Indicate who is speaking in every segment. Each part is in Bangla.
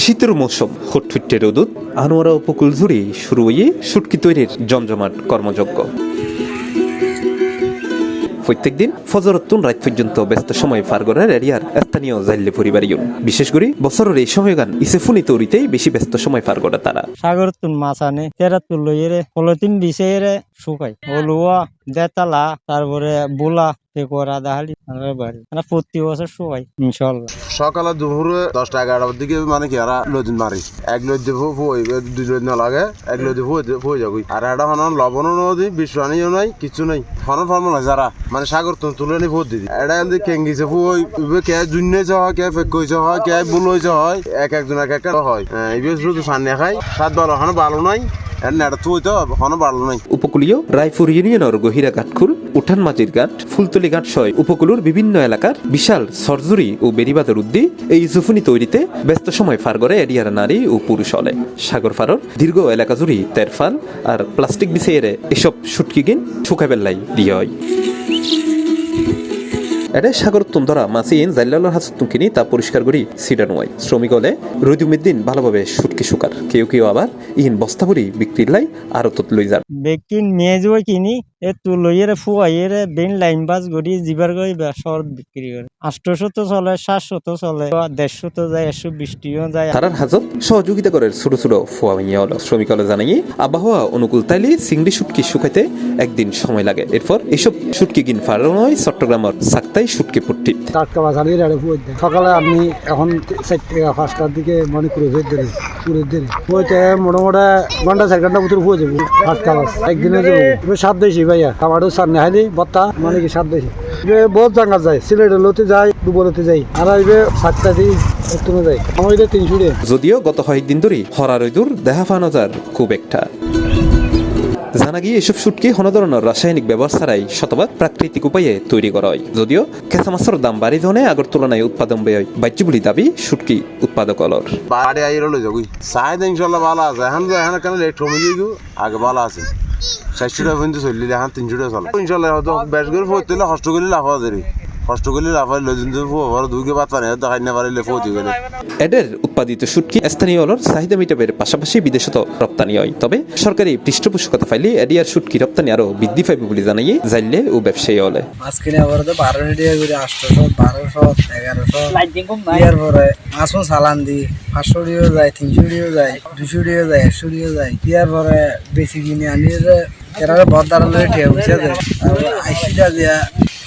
Speaker 1: শীতের মৌসুম হুটফুটে রোদুত আনোয়ারা উপকূল জুড়ে শুরু হয়ে শুটকি তৈরির জমজমাট কর্মযজ্ঞ। প্রত্যেক দিন ফজরতুন রাত পর্যন্ত ব্যস্ত সময় পার করার এরিয়ার স্থানীয় জাইলে পরিবারীয় বিশেষ করে বছরের এই সময়গান ইসেফুনি তৈরিতেই বেশি ব্যস্ত সময় পার করে তারা।
Speaker 2: সাগরতুন মাছ আনে তেরাতুন লইয়ে পলিথিন বিছে শুকাই হলুয়া দেতালা তারপরে বোলা প্রতি বছর সবাই ইনশাল্লাহ
Speaker 3: সকালে দুপুরে 10টা 11টার দিকে মানে কি এরা লদিন মারি এক লদ দিব দুই লদ না লাগে এক লদ হয়ে যাবি আর এটা হন লবণ নদী বিশ্বনিও নাই কিছু নাই ফর্ম ফর্মুলা যারা মানে সাগর তুলে নি ভোট দিদি এটা এমনি কেঙ্গিছে ফুই কে জুন্নেছে হয় কে ফেকইছে হয় কে বুল হয়েছে হয় একজন এক একটা হয় এই শুধু সামনে খাই সাত ভালো হন ভালো নাই।
Speaker 1: উপকূলীয় রায়পুর ইউনিয়নের গহিরা ঘাটখুল উঠান মাঝির ঘাট ফুলতলি ঘাট সহ উপকূলের বিভিন্ন এলাকার বিশাল সরজুরি ও বেড়িবাঁধের উদ্দি এই জুফুনি তৈরিতে ব্যস্ত সময় পার করে এরিয়ার নারী ও পুরুষ হলে সাগর ফারর দীর্ঘ এলাকা জুড়ি তেরফাল আর প্লাস্টিক বিছিয়ে এসব শুটকি গিন শুকা বেল্লাই দিয়ে হয়। এটা সাগর তুন্দরা মাসিন জাইলালর হাসতুন কিনি তা পরিষ্কার করি সিডান ওয়াই শ্রমিক হলে রইদুমিদ্দিন ভালোভাবে শুটকি শুকার কেউ কেউ আবার ইহিন বস্তা ভরি বিক্রির লাই আরো তত লই যান
Speaker 2: বেকিন মেজ ওই কিনি এ তু লইয়ে ফুয়াইয়ে বেন লাইন বাস গড়ি জিবার গই শহর বিক্রি করে 800 তো চলে 700 তো চলে 150 তো যায় 120 যায়।
Speaker 1: তারার হাজত সহযোগিতা করে ছোট ছোট ফুয়া ভাইয়া হলো শ্রমিক হলে জানাই আবহাওয়া অনুকূল তাইলে চিংড়ি শুটকি শুকাইতে একদিন সময় লাগে। এরপর এইসব শুটকি গিন ফারানো হয় চট্টগ্রামের সাক্তাই শুটকি পট্টি
Speaker 4: টাটকা বাজারে রেড়ে ফুয়ে দেয় সকালে আমি এখন 4টা 5টার দিকে মনে করে দেরি ফুয়েতে মোটামুটি ঘন্টা 4 ঘন্টা ভিতরে ফুয়ে যাবো টাটকা বাস একদিনে যাবো সাত দেশি ভাইয়া খাবারও সামনে হাইলি বত্তা মানে কি সাত দেশি বহুত জায়গা যায় সিলেটের লতে যায় দুবলতে যাই আর আইবে 7টা দিয়ে তুমি যাই আমার 300
Speaker 1: যদিও গত কয়েকদিন ধরে হরা রইদুর দেখা পাওয়া যায় খুব একটা জানা গিয়ে এসব শুটকি কোনো ধরনের রাসায়নিক ব্যবহার ছাড়াই শতভাগ প্রাকৃতিক উপায়ে তৈরি করা হয়। যদিও কেঁচা মাছের দাম বাড়ি ধরনে আগের তুলনায় উৎপাদন ব্যয় বাড়ছে বলে দাবি শুটকি উৎপাদক অলর
Speaker 3: বাড়ি আইরো লই যাবি চাহিদা ইনশাআল্লাহ ভালো আছে এখন কেন লেট কমে গিয়ে আগে ভালো আছে 400 টাকা পর্যন্ত চললি এখন 300 টাকা চলে ইনশাআল্লাহ হয়তো বেশ করে ফোট দিলে কষ্ট করলে লাভ হবে কষ্ট করলে লাভ হয় লজিন দুইকে বাদ পারে দেখাই না পারলে ফোট গেলে
Speaker 1: এদের উৎপাদিত শুটকি স্থানীয় অলর চাহিদা মিটাবের পাশাপাশি বিদেশত রপ্তানি হয়। তবে সরকারি পৃষ্ঠপোষকতা পাইলে এরিয়ার শুটকি রপ্তানি আরো বৃদ্ধি পাইবে বলে জানাইয়ে জাইলে ও ব্যবসায়ী হলে
Speaker 5: মাছ কিনে আবার 12 টাকা করে 800 1200 1100 ইয়ার পরে মাছও চালান দি 500 টাকা যায় 300 টাকা যায় 200 টাকা যায় 100 টাকা যায় ইয়ার পরে বেশি কিনে আনি এরা বদারলে ঠেউ হইছে যে আর 80 টাকা দিয়া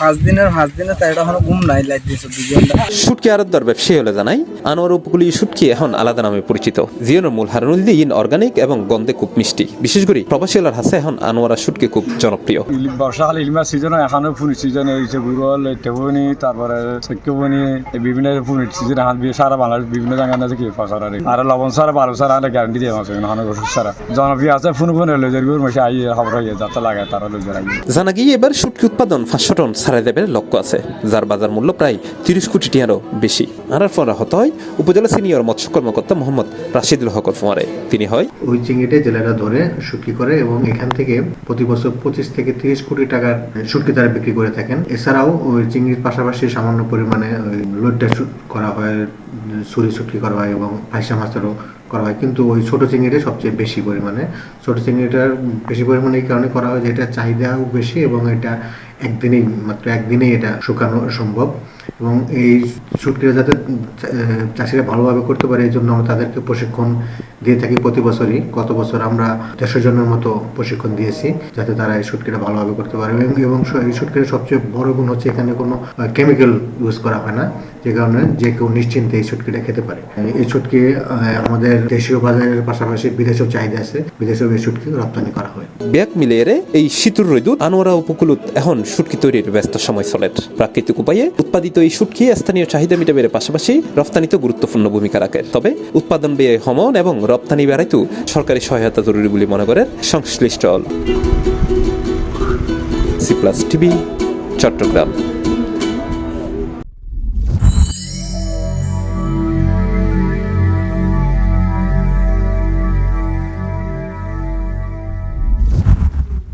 Speaker 5: 5 দিনের তাই এটা কোনো ঘুম নাই লাইট দিছে দুজনটা।
Speaker 1: শুটকি আড়তদার ব্যবসায়ী হলে জানাই আনোয়ার উপকূলীয় শুটকি এখন আলাদা নামে পরিচিত। জিওনের মূল হারানুল দিন অর্গানিক এবং গন্ধে খুব মিষ্টি। বিশেষ করে প্রবাসী হলার হাসে এখন আনোয়ারা শুটকি খুব জনপ্রিয়।
Speaker 6: বর্ষাকাল ইলিমাস সিজন এখনো ফুনি সিজন হয়েছে গুড়ল টেবনি তারপরে সেক্কবনি বিভিন্ন ফুনি সিজন এখন সারা বাংলাদেশ বিভিন্ন জায়গায় আছে কি ফসল আর লবণ সারা বালু সারা গ্যারান্টি দিয়ে আছে এখন ওষুধ সারা জনপ্রিয় আছে ফুন লজের গুড় মশা আই খবর হয়ে যাতে লাগে তারা লজের আই
Speaker 1: জানা গিয়ে এবার শুটকি উৎপাদন 500 টন ছাড়াই দেবের লক্ষ্য আছে, যার বাজার মূল্য প্রায় 30 কোটি টাকারও বেশি। আর পর হতে হয় উপজেলা সিনিয়র মৎস্য কর্মকর্তা মোহাম্মদ রাশিদুল হকর ফুয়ারে। তিনি হয়
Speaker 7: ওই চিংড়িটা জেলেরা ধরে শুটকি করে এবং এখান থেকে প্রতি বছর 25 থেকে 30 কোটি টাকার শুটকি তারা বিক্রি করে থাকেন। এছাড়াও ওই চিংড়ির পাশাপাশি সামান্য পরিমাণে ওই লোডটা করা হয়, ছুরি শুটকি করা হয় এবং ফাইসা মাছেরও করা হয়। কিন্তু ওই ছোট চিংড়িটা সবচেয়ে বেশি পরিমাণে, ছোট চিংড়িটার বেশি পরিমাণে এই কারণে করা হয় যে এটা চাহিদাও বেশি এবং এটা মাত্র একদিনেই এটা শুকানো সম্ভব। এবং এই শুটকিটা যাতে চাষিরা ভালোভাবে করতে পারে এই জন্য আমরা তাদেরকে প্রশিক্ষণ দিয়ে থাকি প্রতি বছরই। গত বছর আমরা 150 জনের মতো প্রশিক্ষণ দিয়েছি যাতে তারা এই শুটকিটা ভালোভাবে করতে পারে। এবং এই শুটকিটার সবচেয়ে বড় গুণ হচ্ছে এখানে কোনো কেমিক্যাল ইউজ করা হয় না, যে কারণে যে কেউ নিশ্চিন্তে এই শুটকিটা খেতে পারে। এই শুটকি আমাদের দেশীয় বাজারের পাশাপাশি বিদেশেও চাহিদা আছে, বিদেশেও এই শুটকি রপ্তানি করা হয়।
Speaker 1: ব্যাগ মিলিয়ে এই শীতুর রৈদুত আনোয়ারা উপকূলত এখন শুটকি তৈরির ব্যস্ত সময় চলে। প্রাকৃতিক উপায়ে উৎপাদিত এই শুটকি স্থানীয় চাহিদা মিটাবের পাশাপাশি রপ্তানিতে গুরুত্বপূর্ণ ভূমিকা রাখে। তবে উৎপাদন ব্যয় হমন এবং রপ্তানি বাড়াইতেও সরকারি সহায়তা জরুরি বলে মনে করেন সংশ্লিষ্ট। C plus TV, Chittagong.